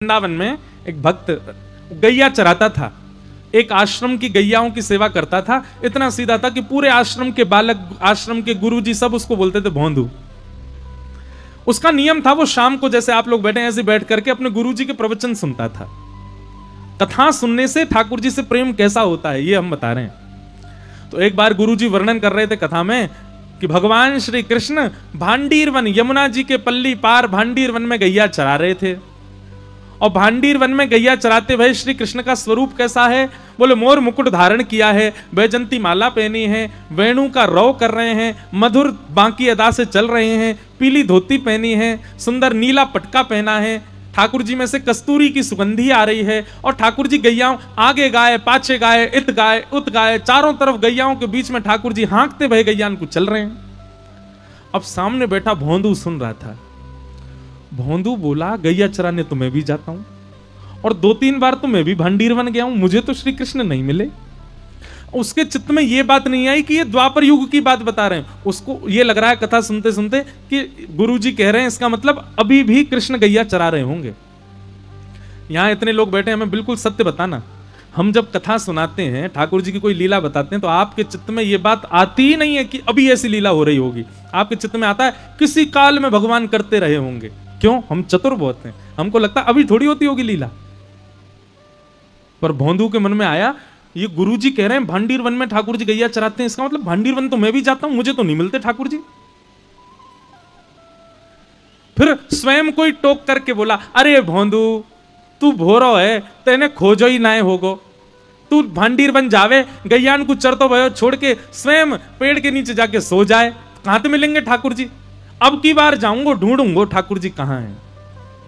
वृंदावन में एक भक्त गैया चराता था, एक आश्रम की गैयाओं की सेवा करता था। इतना सीधा था कि पूरे आश्रम के बालक, आश्रम के गुरुजी सब उसको बोलते थे भोंदू। उसका नियम था, वो शाम को जैसे आप लोग बैठे ऐसे बैठ करके अपने गुरुजी के प्रवचन सुनता था। कथा सुनने से ठाकुर जी से प्रेम कैसा होता है ये हम बता रहे हैं। तो एक बार गुरुजी वर्णन कर रहे थे कथा में कि भगवान श्री कृष्ण भांडीर वन, यमुना जी के पल्ली पार भांडीर वन में गैया चरा रहे थे। और भांडीर वन में गैया चराते हुए श्री कृष्ण का स्वरूप कैसा है? बोले मोर मुकुट धारण किया है, बैजंती माला पहनी है, वेणु का रव कर रहे हैं, मधुर बांकी अदा से चल रहे हैं, पीली धोती पहनी है, सुंदर नीला पटका पहना है, ठाकुर जी में से कस्तूरी की सुगंधी आ रही है। और ठाकुर जी गैयाओं आगे गाय, पाछे गाय, इत गाय, उत गाय, चारों तरफ गैयाओं के बीच में ठाकुर जी हाँकते भय गैयान को चल रहे हैं। अब सामने बैठा भोंदू सुन रहा था। भोंदू बोला गैया चराने तो मैं भी जाता हूं, और 2-3 बार तो मैं भी भांडीर बन गया हूं, मुझे तो श्री कृष्ण नहीं मिले। उसके चित्त में यह बात नहीं आई कि ये द्वापर युग की बात बता रहे हैं। उसको ये लग रहा है कथा सुनते सुनते कि गुरुजी कह रहे हैं, इसका मतलब अभी भी कृष्ण गैया चरा रहे होंगे। यहां इतने लोग बैठे, हमें बिल्कुल सत्य बताना। हम जब कथा सुनाते हैं, ठाकुर जी की कोई लीला बताते हैं, तो आपके चित्त में यह बात आती ही नहीं है कि अभी ऐसी लीला हो रही होगी। आपके चित्त में आता है किसी काल में भगवान करते रहे होंगे। क्यों? हम चतुर बहुत हैं, हमको लगता है अभी थोड़ी होती होगी लीला। पर भोंदू के मन में आया, ये गुरुजी कह रहे हैं भांडीर वन में ठाकुर जी गैया चराते हैं, इसका मतलब भांडीर वन तो मैं भी जाता हूं, मुझे तो नहीं मिलते ठाकुर जी। फिर स्वयं कोई टोक करके बोला, अरे भोंदू तू भोरो है, तेने खोजो ही ना होगो, तू भांडीर वन जावे, गैयान को चरतो भयो छोड़ के स्वयं पेड़ के नीचे जाके सो जाए, कहां तो मिलेंगे ठाकुर जी। अब की बार जाऊंगा ढूंढूंगा ठाकुर जी कहां हैं।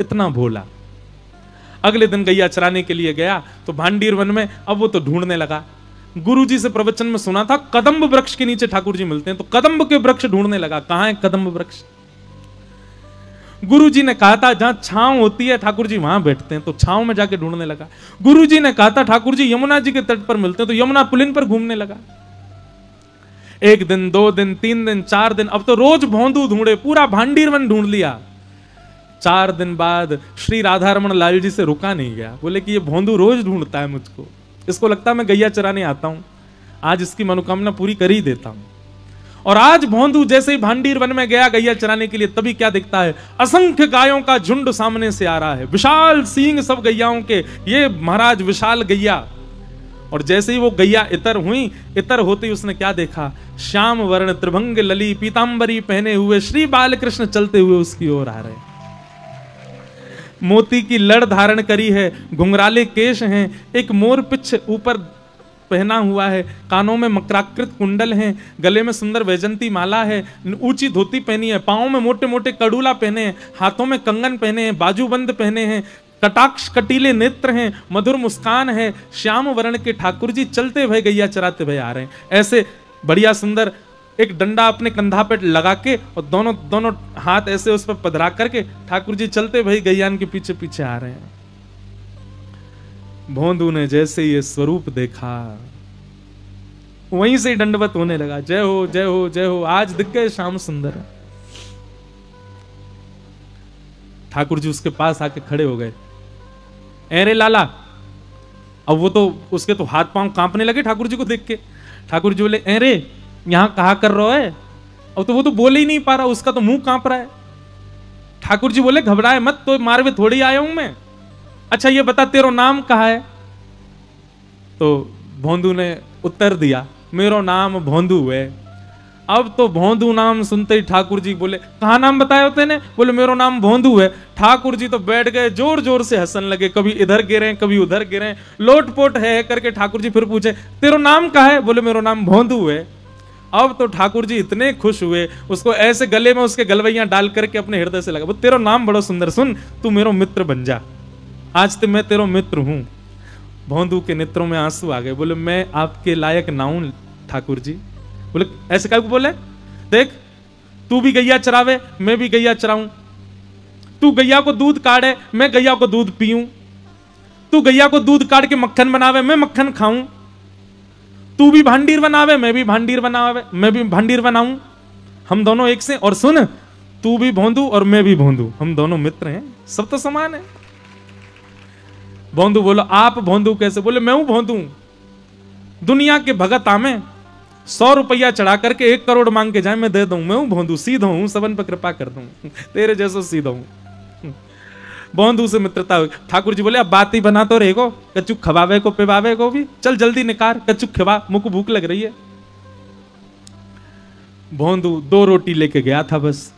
इतना भोला। अगले दिन गैया चराने के लिए गया तो भांडीर वन में, अब वो तो ढूंढने लगा। गुरुजी से प्रवचन में सुना था कदम्ब वृक्ष के नीचे ठाकुर जी मिलते हैं, तो कदम्ब के वृक्ष ढूंढने लगा, कहां है कदम्ब वृक्ष। गुरुजी ने कहा था जहां छांव होती है ठाकुर जी वहां बैठते हैं, तो छांव में जाके ढूंढने लगा। गुरुजी ने कहा था ठाकुर जी यमुना जी के तट पर मिलते हैं, तो यमुना पुलिन पर घूमने लगा। 1 दिन 2 दिन 3 दिन 4 दिन, अब तो रोज भोंदू ढूंढे, पूरा भांडीर वन ढूंढ लिया। 4 दिन बाद श्री राधा रमन लाल जी से रुका नहीं गया, बोले कि ये भोंदू रोज ढूंढता है मुझको, इसको लगता है मैं गैया चराने आता हूं, आज इसकी मनोकामना पूरी कर ही देता हूं। और आज भोंदू जैसे ही भांडीर वन में गया गैया चराने के लिए, तभी क्या दिखता है? असंख्य गायों का झुंड सामने से आ रहा है, विशाल सींग सब गैयाओं के, ये महाराज विशाल गैया। और जैसे ही वो गैया इतर हुई, इतर होते ही उसने क्या देखा? श्याम वर्ण त्रिभंग लली पीतांबरी पहने हुए श्री बालकृष्ण चलते हुए उसकी ओर आ रहे। मोती की लड़ धारण करी है, घुंघराले केश हैं, एक मोर पिछ ऊपर पहना हुआ है, कानों में मकराकृत कुंडल हैं, गले में सुंदर वैजंती माला है, ऊंची धोती पहनी है, पांवों में मोटे मोटे कड़ूला पहने हैं, हाथों में कंगन पहने हैं, बाजूबंद पहने हैं, कटाक्ष कटीले नेत्र हैं, मधुर मुस्कान है। श्याम वर्ण के ठाकुर जी चलते हुए गैया चराते हुए आ रहे हैं। ऐसे बढ़िया सुंदर एक डंडा अपने कंधा पे लगा के और दोनों हाथ ऐसे उस पर पधरा करके ठाकुर जी चलते हुए गैयान के पीछे पीछे आ रहे हैं। भोंदू ने जैसे ये स्वरूप देखा, वहीं से दंडवत होने लगा, जय हो जय हो जय हो, आज दिख गए श्याम सुंदर। ठाकुर जी उसके पास आके खड़े हो गए, अरे लाला। अब वो तो उसके तो हाथ पांव कांपने लगे ठाकुर जी को देख के। ठाकुर जी बोले, अरे यहां कहा कर रहा है? अब तो वो तो बोल ही नहीं पा रहा, उसका तो मुंह कांप रहा है। ठाकुर जी बोले, घबराए मत, तो मारवे थोड़ी आया हूं मैं। अच्छा ये बता तेरा नाम कहा है? तो भोंदू ने उत्तर दिया, मेरो नाम भोंदू है। अब तो भोंदू नाम सुनते ही ठाकुर जी बोले, कहा नाम बताया तेने? बोले मेरो नाम भोंदू है। ठाकुर जी तो बैठ गए, जोर जोर से हंसन लगे, कभी इधर गिरे कभी उधर गिरे, लोटपोट है करके। ठाकुर जी फिर पूछे, तेरा नाम कहा है? बोले मेरो नाम भोंदू है। अब तो ठाकुर जी इतने खुश हुए, उसको ऐसे गले में उसके गलवैयां डाल करके अपने हृदय से लगा, वो तेरा नाम बड़ा सुंदर, सुन तू मेरो मित्र बन जा, आज तो मैं तेरा मित्र हूं। भोंदू के नेत्रों में आंसू आ गए, बोले मैं आपके लायक ना हूं ठाकुर जी। बोले ऐसे क्या बोले? देख तू भी गैया चरावे, मैं भी गैया चराऊं, तू गैया को दूध काढ़े, मैं गैया को दूध पीऊं, तू गैया को दूध काढ़ के मक्खन बनावे, मैं मक्खन खाऊं, तू भी भांडीर बनावे, मैं भी भांडीर बनावे, मैं भी भांडीर बनाऊं, हम दोनों एक से। और सुन, तू भी भोंदू और मैं भी भोंदू, हम दोनों मित्र हैं, सब तो समान है। भोंदू बोलो आप भोंदू कैसे? बोले मैं हूं भोंदू, दुनिया के भगत आमे 100 रुपया चढ़ा करके 1 करोड़ मांग के जाए मैं दे दूं। मैं हूं भोंदू, सीधा हूं, सबन पर कृपा कर दूं, तेरे जैसो सीधा हूं। भोंदू से मित्रता हुई। ठाकुर जी बोले अब बात ही बना तो रहेगो, कचुक खवावे को पिवावे को भी, चल जल्दी निकार, कचुक खवा, मुझको भूख लग रही है। भोंदू 2 रोटी लेके गया था बस,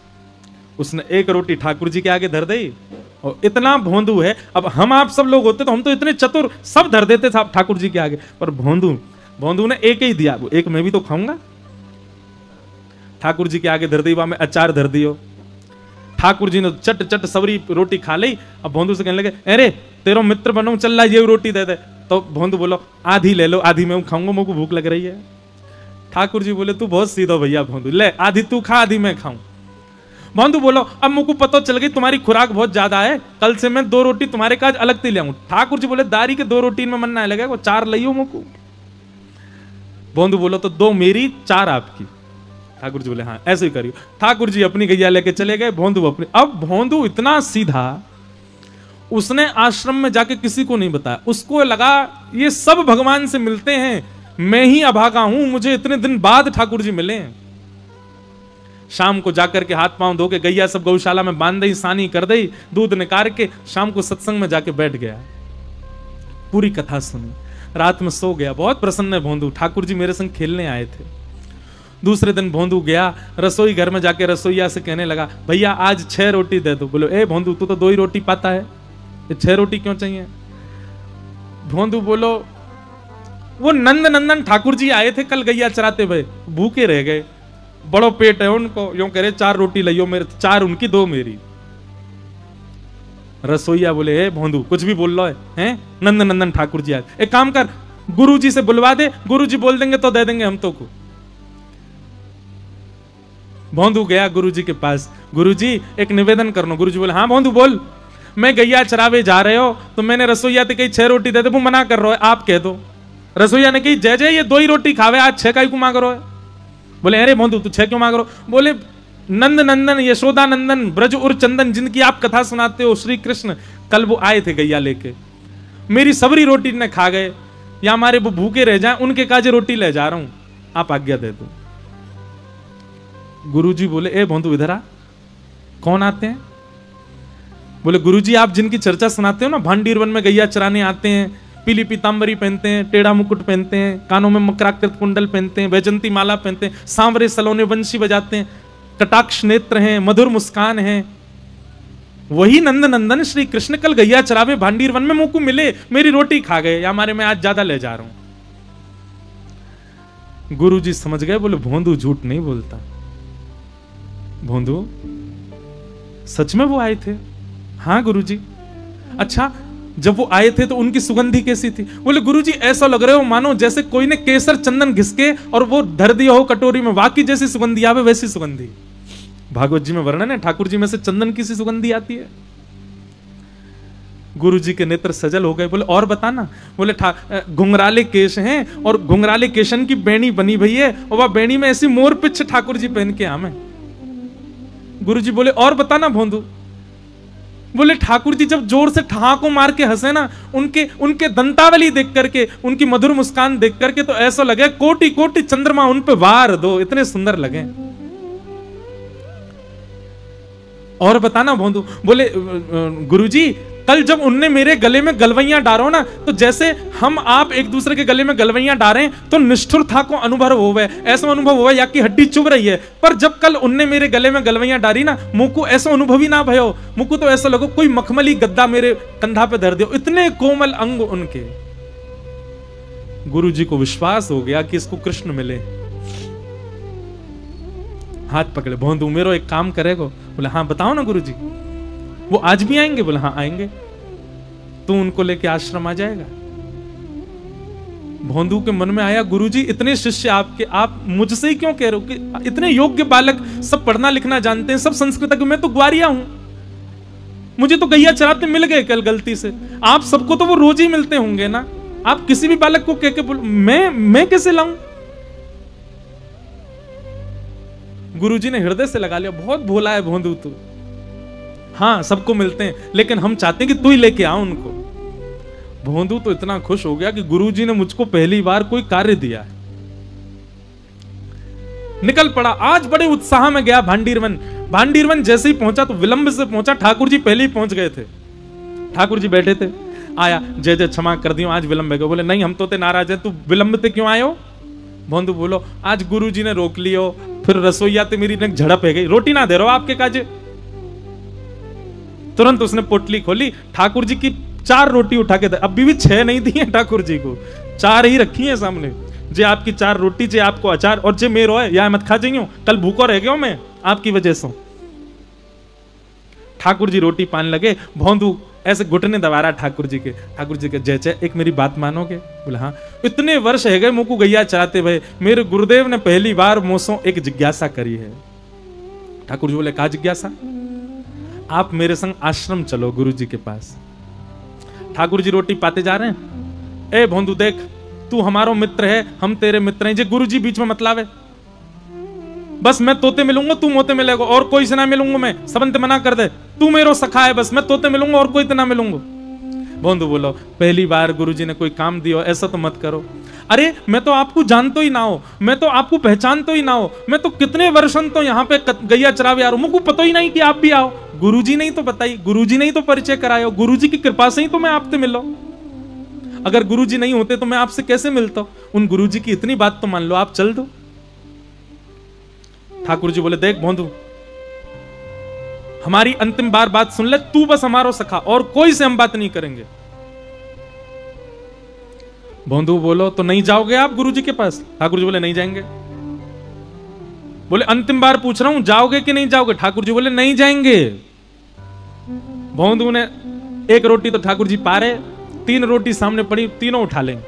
उसने 1 रोटी ठाकुर जी के आगे धर दी। और इतना भोंदू है, अब हम आप सब लोग होते तो हम तो इतने चतुर सब धर देते साहब ठाकुर जी के आगे, पर भोंदू ने 1 ही दिया, 1 मैं भी तो खाऊंगा। ठाकुर जी के आगे धर दी, वहां में अचार धर दियो। ठाकुर जी ने चट चट सबरी रोटी खा ली। अब भोंदू से कहने लगे अरे तेरो मित्र बनूं, चल ला ये रोटी दे दे। तो भोंदू बोलो आधी ले लो, आधी मैं खाऊंगा, मुझको भूख लग रही है। ठाकुर जी बोले तू बहुत सीधा भैया भोंदू, ले आधी तू खा, आधी मैं खाऊं। भोंदू बोलो अब मुझको पता चल गई तुम्हारी खुराक बहुत ज्यादा है, कल से मैं 2 रोटी तुम्हारे काज अलग से ले आऊं। ठाकुर जी बोले दारी के 2 रोटी में मन ना लगे, 4 लियो मुझको। भोंदू बोलो तो 2 मेरी 4 आपकी। ठाकुर जी बोले हाँ ऐसे ही करियो। ठाकुर जी अपनी गैया लेके चले गए, भोंदू अपनी। अब भोंदू इतना सीधा, उसने आश्रम में जाके किसी को नहीं बताया। उसको लगा ये सब भगवान से मिलते हैं, मैं ही अभागा हूं, मुझे इतने दिन बाद ठाकुर जी मिले। शाम को जाकर के हाथ पांव धो के गैया सब गौशाला में बांध दी, सानी कर दी, दूध निकाल के शाम को सत्संग में जाके बैठ गया, पूरी कथा सुनी, रात में सो गया। बहुत प्रसन्न है भोंदू, ठाकुर जी मेरे संग खेलने आए थे। दूसरे दिन भोंदू गया रसोई घर में, जाके रसोईया से कहने लगा भैया आज 6 रोटी दे दो। बोलो ए भोंदू तू तो 2 ही रोटी पाता है, 6 रोटी क्यों चाहिए? भोंदू बोलो वो नंद नंदन ठाकुर जी आए थे कल गैया चराते हुए, भूखे रह गए, बड़ो पेट है उनको, यूं कह रहे 4 रोटी लियो, मेरे 4 उनकी 2 मेरी। रसोईया बोले हे भोंदू कुछ भी बोल लो है, नंद नंदन ठाकुर जी आए, एक काम कर गुरु जी से बुलवा दे, गुरु जी बोल देंगे तो दे देंगे हम तो को। भोंदू गया गुरु जी के पास, गुरु जी एक निवेदन करना। गुरु जी बोले हाँ भोंदू बोल। मैं गैया चरावे जा रहे हो तो मैंने रसोईया से कही 6 रोटी दे दे, वो मना कर रहा है, आप कह दो। रसोईया ने कही जय जय ये 2 ही रोटी खावे, आज 6 का ही क्यों मांग रहे हो? बोले अरे भोंदू तू 6 क्यों मांग रहे हो? बोले नंद नंदन यशोदा नंदन ब्रज उर चंदन जिनकी आप कथा सुनाते हो श्री कृष्ण, कल वो आए थे गैया लेके, मेरी सबरी रोटी ने खा गए, या हमारे वो भूखे रह जाएं, उनके काजे रोटी ले जा रहा हूं, आप आज्ञा दे दो। गुरुजी बोले ए भोंदू इधर आ। कौन आते हैं? बोले गुरुजी आप जिनकी चर्चा सुनाते हो ना, भांडीर वन में गैया चराने आते हैं, पीली पीतांबरी पहनते हैं, टेढ़ा मुकुट पहनते हैं, कानों में मकराकृत कुंडल पहनते हैं, वैजंती माला पहनते हैं, सांवरे सलोने वंशी बजाते हैं, कटाक्ष नेत्र हैं, मधुर मुस्कान है, वही नंद नंदन श्री कृष्ण कल गैया चरावे भांडीर वन में मुझको मिले, मेरी रोटी खा गए, या हमारे मैं आज ज्यादा ले जा रहा हूं। गुरुजी समझ गए, बोले भोंदू झूठ नहीं बोलता। भोंदू सच में वो आए थे? हाँ गुरुजी। अच्छा जब वो आए थे तो उनकी सुगंधी कैसी थी? बोले गुरुजी ऐसा लग रहा हो मानो जैसे कोई ने केसर चंदन घिसके और वो धर दिया हो कटोरी में, वाकई जैसी सुगंधी आवे वैसी सुगंधी। भागवत जी में वर्णन है ठाकुर जी में से चंदन की सी सुगंधी आती है। गुरुजी के नेत्र सजल हो गए, बोले और बताना। बोले घुंघराले केश हैं और घुंघराले केशन की बेणी बनी भई है, और वह बेणी में ऐसी मोर पिछ ठाकुर जी पहन के आमे। गुरुजी बोले और बताना भोंदू। बोले ठाकुर जी जब जोर से ठहाको मार के हंसे ना, उनके दंतावली देख करके, उनकी मधुर मुस्कान देख करके तो ऐसा लगे कोटि कोटि चंद्रमा उन पे वार दो, इतने सुंदर लगे। और बताना भोंदू। बोले गुरुजी कल जब उनने मेरे गले में गलवैयां डारो ना, तो जैसे हम आप एक दूसरे के गले में गलवैयां डारे तो निष्ठुर था को अनुभव होवे, ऐसा अनुभव होवे या कि हड्डी चुभ रही है। पर जब कल उनने मेरे गले में गलवैयां डारी ना, मुझको ऐसा अनुभव ही ना भयो, मुझको तो ऐसा लगो कोई मखमली गद्दा मेरे कंधा पे धर दियो, इतने कोमल अंग उनके। गुरु जी को विश्वास हो गया कि इसको कृष्ण मिले। हाथ पकड़े, भोंदू मेरो एक काम करेगो? बोले हाँ बताओ ना गुरु जी। वो आज भी आएंगे? बोले हाँ आएंगे। तू उनको लेके आश्रम आ जाएगा? भोंदू के मन में आया गुरुजी इतने शिष्य आपके, आप मुझसे ही क्यों कह रहे हो कि इतने योग्य बालक, सब पढ़ना लिखना जानते हैं, सब संस्कृत, मैं तो ग्वारिया हूं, मुझे तो गैया चराते मिल गए कल गलती से, आप सबको तो वो रोज ही मिलते होंगे ना, आप किसी भी बालक को कह के बोल मैं कैसे लाऊं? गुरुजी ने हृदय से लगा लिया, बहुत भोला है भोंदू तू, हाँ सबको मिलते हैं, लेकिन हम चाहते हैं कि तू ही लेके आ उनको। भोंदू तो इतना खुश हो गया कि गुरुजी ने मुझको पहली बार कोई कार्य दिया है। निकल पड़ा, आज बड़े उत्साह में गया भांडीरवन। भांडीरवन जैसे ही पहुंचा तो विलंब से पहुंचा, ठाकुर जी पहले ही पहुंच गए थे। ठाकुर जी बैठे थे, आया, जय जय क्षमा कर दियो, आज विलंब है। बोले नहीं, हम तो ते नाराज है, तू विलंब ते क्यों आयो? भोंदू बोलो, आज गुरुजी ने रोक लियो, फिर रसोईया ते मेरी ने झड़प है गई, रोटी ना दे रहो आपके काजे। तुरंत उसने पोटली खोली, ठाकुर जी की 4 रोटी उठा के दे, अभी भी 6 नहीं दी है ठाकुर जी को, 4 ही रखी है सामने। जे आपकी 4 रोटी, जे आपको अचार, और जे मेरो है या मत खा जाइयो, कल भूखो रह गयो मैं आपकी वजह से। ठाकुर जी रोटी पान लगे, भोंदू ऐसे घुटने दबा रहा ठाकुर जी के। ठाकुर जी के, जय जय, एक मेरी बात मानोगे? बोला हाँ। इतने वर्ष है गए मुझको गैया चराते भय, मेरे गुरुदेव ने पहली बार मोसो एक जिज्ञासा करी है। ठाकुर जी बोले, का जिज्ञासा? आप मेरे संग आश्रम चलो गुरु जी के पास। ठाकुर जी रोटी पाते जा रहे हैं, ए भोंदू देख, तू हमारो मित्र है, हम तेरे मित्र हैं, जे गुरु जी बीच में मत लावे। बस मैं तोते मिलूंगा, तू मोते मिलेगा, और कोई से ना मिलूंगा मैं, सबंत मना कर दे, तू मेरो सखा है, बस मैं तोते मिलूंगा और कोई तो ना मिलूंगा। भोंदू बोलो, पहली बार गुरुजी ने कोई काम दिया, ऐसा तो मत करो। अरे मैं तो आपको जानतो ही ना हो, मैं तो आपको पहचानतो ही ना हो, मैं तो कितने वर्षन तो यहाँ पे गैया चरावे आ रहा हूं, मुझको पता ही नहीं कि आप भी आओ। गुरुजी ने ही तो बताई, गुरुजी ने ही तो परिचय करायो, गुरुजी की कृपा से ही तो मैं आपसे मिलो। अगर गुरुजी नहीं होते तो मैं आपसे कैसे मिलता? उन गुरुजी की इतनी बात तो मान लो, आप चल दो। ठाकुर जी बोले, देख भोंदू, हमारी अंतिम बार बात सुन ले, तू बस हमारो सखा, और कोई से हम बात नहीं करेंगे। भोंदू बोलो, तो नहीं जाओगे आप गुरुजी के पास? ठाकुर जी बोले, नहीं जाएंगे। बोले, अंतिम बार पूछ रहा हूं, जाओगे कि नहीं जाओगे? ठाकुर जी बोले, नहीं जाएंगे। भोंदू ने 1 रोटी तो ठाकुर जी पा रहे, 3 रोटी सामने पड़ी, तीनों उठा लेंगे।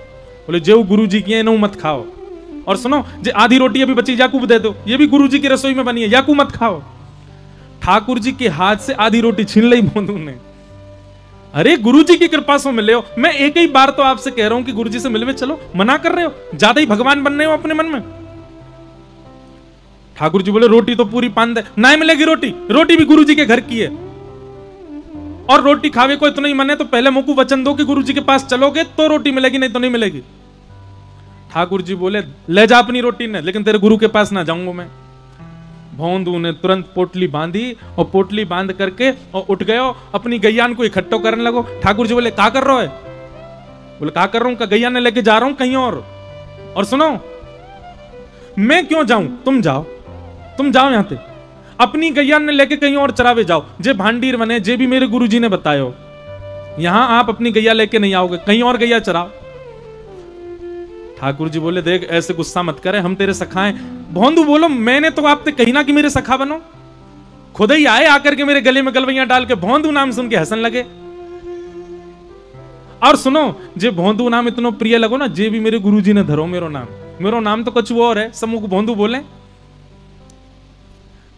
बोले, जो गुरु जी की है नो मत खाओ, और सुनो, जो आधी रोटी अभी बची याकूब दे दो, ये भी गुरु जी की रसोई में बनी है, याकूब मत खाओ। ठाकुर जी के हाथ से आधी रोटी छीन ली भोंदू ने। अरे गुरु जी की कृपा से मिले हो, मैं एक ही बार तो आपसे कह रहा हूं कि गुरु जी से मिलवे चलो, मना कर रहे हो, ज्यादा ही भगवान बन रहे हो अपने मन में। ठाकुर जी बोले, रोटी तो पूरी पान दे, ना मिलेगी रोटी, रोटी भी गुरु जी के घर की है, और रोटी खावे को इतना ही मन है तो पहले मुझको वचन दो कि गुरु जी के पास चलोगे तो रोटी मिलेगी, नहीं तो नहीं मिलेगी। ठाकुर जी बोले, ले जा अपनी रोटी ने, लेकिन तेरे गुरु के पास ना जाऊंगा मैं। भोंदू ने तुरंत पोटली बांधी, और पोटली बांध करके और उठ गयो, अपनी गैयान को इकट्ठो करने लगो। ठाकुर जी बोले, क्या कर रहे हो? बोले, क्या कर रहा हूं? गैया ने लेके जा रहा हूं कहीं और सुनो, मैं क्यों जाऊं, तुम जाओ यहां से, अपनी गैया ने लेके कहीं और चरावे जाओ, जे भांडीर बने, जे भी मेरे गुरुजी ने बतायो, यहां आप अपनी गैया लेके नहीं आओगे, कहीं और गैया चराओ। ठाकुर जी बोले, देख ऐसे गुस्सा मत करे, हम तेरे सखा हैं। भोंदू बोलो, मैंने तो आपसे कही ना कि मेरे सखा बनो, खुद ही आए आकर के मेरे गले में गलवैया डाल के भोंदू नाम सुन के हंसन लगे। और सुनो, जे भोंदू नाम इतना प्रिय लगो ना, जे भी मेरे गुरुजी ने धरो मेरो नाम तो कुछ और है, समूह भोंदू बोले।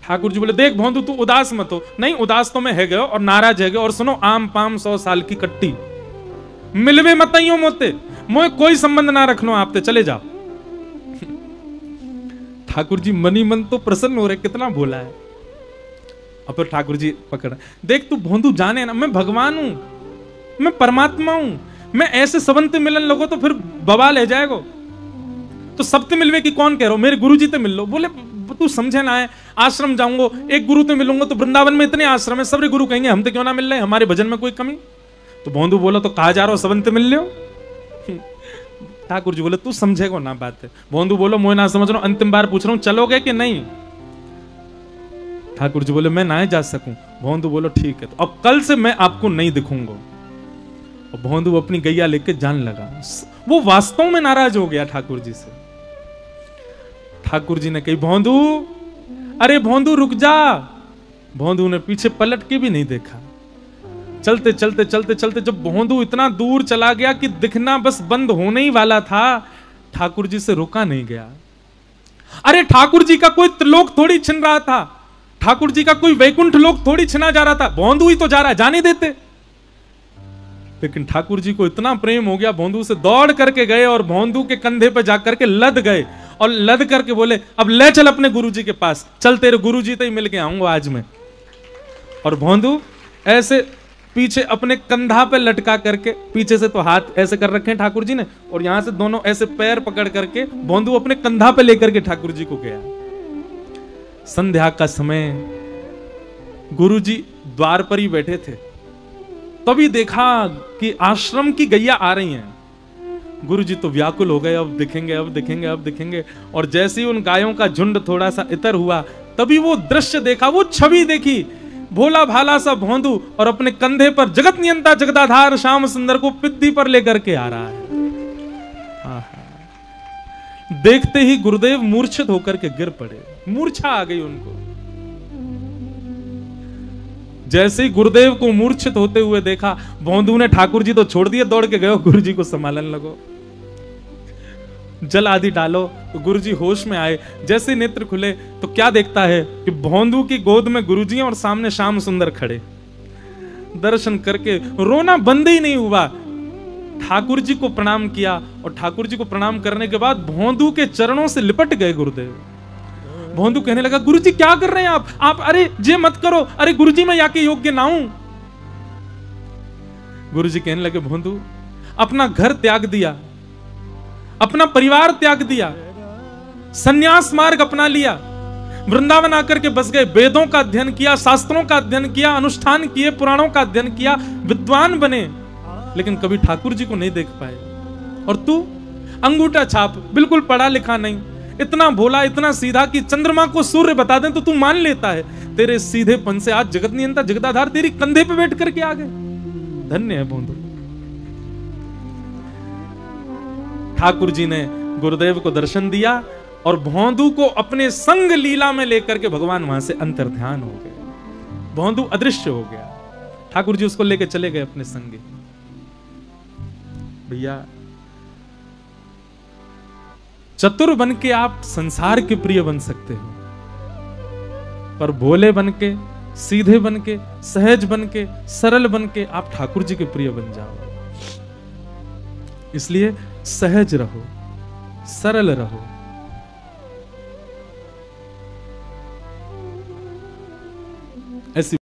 ठाकुर जी बोले, देख भोंदू तू उदास मत हो। नहीं, उदास तो मैं है गयो और नाराज है गयो, और सुनो, आम पाम 100 साल की कट्टी, मिलवे मत आइयो मोते, मोए कोई संबंध ना रखनो, आपते चले जाओ। ठाकुर जी मनी मन तो प्रसन्न हो रहे, कितना भोला है। और फिर ठाकुर जी पकड़, देख तू भोंदू जाने ना, मैं भगवान हूं, मैं परमात्मा हूं, मैं ऐसे सबंत मिलन लगो तो फिर बवाल है जाएगो, तो सबते मिलवे की कौन कह रहा हो, मेरे गुरु जी ते मिल लो। बोले, तू समझे ना है, आश्रम जाऊंगा, एक गुरु ते मिलूंगा, तो वृंदावन में इतने आश्रम है, सब गुरु कहेंगे हम तो क्यों ना मिल रहे, हमारे भजन में कोई कमी। तो भोंदू बोला, तो कहा जा रहा हो सबंत मिल लो। ठाकुर जी बोले, तू समझेगा ना बात है। भोंदू बोलो, मैं ना समझ रहा हूं, अंतिम बार पूछ रहा हूं, चलोगे कि नहीं? ठाकुर जी बोले, मैं ना जा सकूं। भोंदू बोलो, ठीक है, तो अब कल से मैं आपको नहीं दिखूंगा। और भोंदू अपनी गैया लेके जान लगा। वो वास्तव में नाराज हो गया ठाकुर जी से। ठाकुर जी ने कही, भोंदू, अरे भोंदू रुक जा। भोंदू ने पीछे पलट के भी नहीं देखा। चलते चलते चलते चलते जब भोंदू इतना दूर चला गया कि दिखना बस बंद होने ही वाला था, ठाकुर जी से रुका नहीं गया। अरे ठाकुर जी का कोई त्रिलोक थोड़ी छिन रहा था, ठाकुर जी का कोई वैकुंठ लोक थोड़ी छिना जा रहा था, भोंदू ही तो जा रहा, जाने देते। लेकिन ठाकुर जी को इतना प्रेम हो गया, भोंदू से दौड़ करके गए और भोंदू के कंधे पे जाकर के लद गए, और लद करके बोले, अब ले चल अपने गुरु जी के पास, चल तेरे गुरु जी तो ही मिल के आऊंगा आज मैं। और भोंदू ऐसे पीछे अपने कंधा पे लटका करके, पीछे से तो हाथ ऐसे कर रखे हैं ठाकुर जी ने, और यहां से दोनों ऐसे पैर पकड़ करके भोंदू अपने कंधा पे लेकर के ठाकुर जी को गया। संध्या का समय, गुरुजी द्वार पर ही बैठे थे, तभी देखा कि आश्रम की गैया आ रही हैं। गुरुजी तो व्याकुल हो गए, अब दिखेंगे, अब दिखेंगे, अब दिखेंगे। और जैसे ही उन गायों का झुंड थोड़ा सा इतर हुआ, तभी वो दृश्य देखा, वो छवि देखी, भोला भाला सा भोंदू और अपने कंधे पर जगत नियंता जगदाधार श्याम सुंदर को पिद्दी पर लेकर के आ रहा है। देखते ही गुरुदेव मूर्छित होकर के गिर पड़े, मूर्छा आ गई उनको। जैसे ही गुरुदेव को मूर्छित होते हुए देखा, भोंदू ने ठाकुर जी तो छोड़ दिए, दौड़ के गए गुरु जी को संभालन लगो, जल आदि डालो। तो गुरुजी होश में आए, जैसे नेत्र खुले तो क्या देखता है कि भोंदू की गोद में गुरुजी और सामने श्याम सुंदर खड़े। दर्शन करके रोना बंद ही नहीं हुआ, ठाकुर जी को प्रणाम किया, और ठाकुर जी को प्रणाम करने के बाद भोंदू के चरणों से लिपट गए गुरुदेव। भोंदू कहने लगा, गुरुजी क्या कर रहे हैं आप? अरे जे मत करो, अरे गुरुजी मैं याके योग्य ना हूं। गुरुजी कहने लगे, भोंदू अपना घर त्याग दिया, अपना परिवार त्याग दिया, सन्यास मार्ग अपना लिया, वृंदावन आकर के बस गए, वेदों का अध्ययन किया, शास्त्रों का अध्ययन किया, अनुष्ठान किए, पुराणों का अध्ययन किया, विद्वान बने, लेकिन कभी ठाकुर जी को नहीं देख पाए। और तू अंगूठा छाप, बिल्कुल पढ़ा लिखा नहीं, इतना भोला, इतना सीधा कि चंद्रमा को सूर्य बता दें तो तू मान लेता है। तेरे सीधेपन से आज जगत नियंता जगदाधार तेरी कंधे पे बैठ करके आ गए। धन्य है भोंदू। ठाकुर जी ने गुरुदेव को दर्शन दिया और भोंदू को अपने संग लीला में लेकर के भगवान वहां से अंतर्ध्यान हो गए, भोंदू अदृश्य हो गया। ठाकुर जी उसको लेके चले गए अपने संगे। भैया चतुर बन के आप संसार के प्रिय बन सकते हो, पर भोले बन के, सीधे बन के, सहज बन के, सरल बन के आप ठाकुर जी के प्रिय बन जाओ। इसलिए सहज रहो, सरल रहो। ऐसी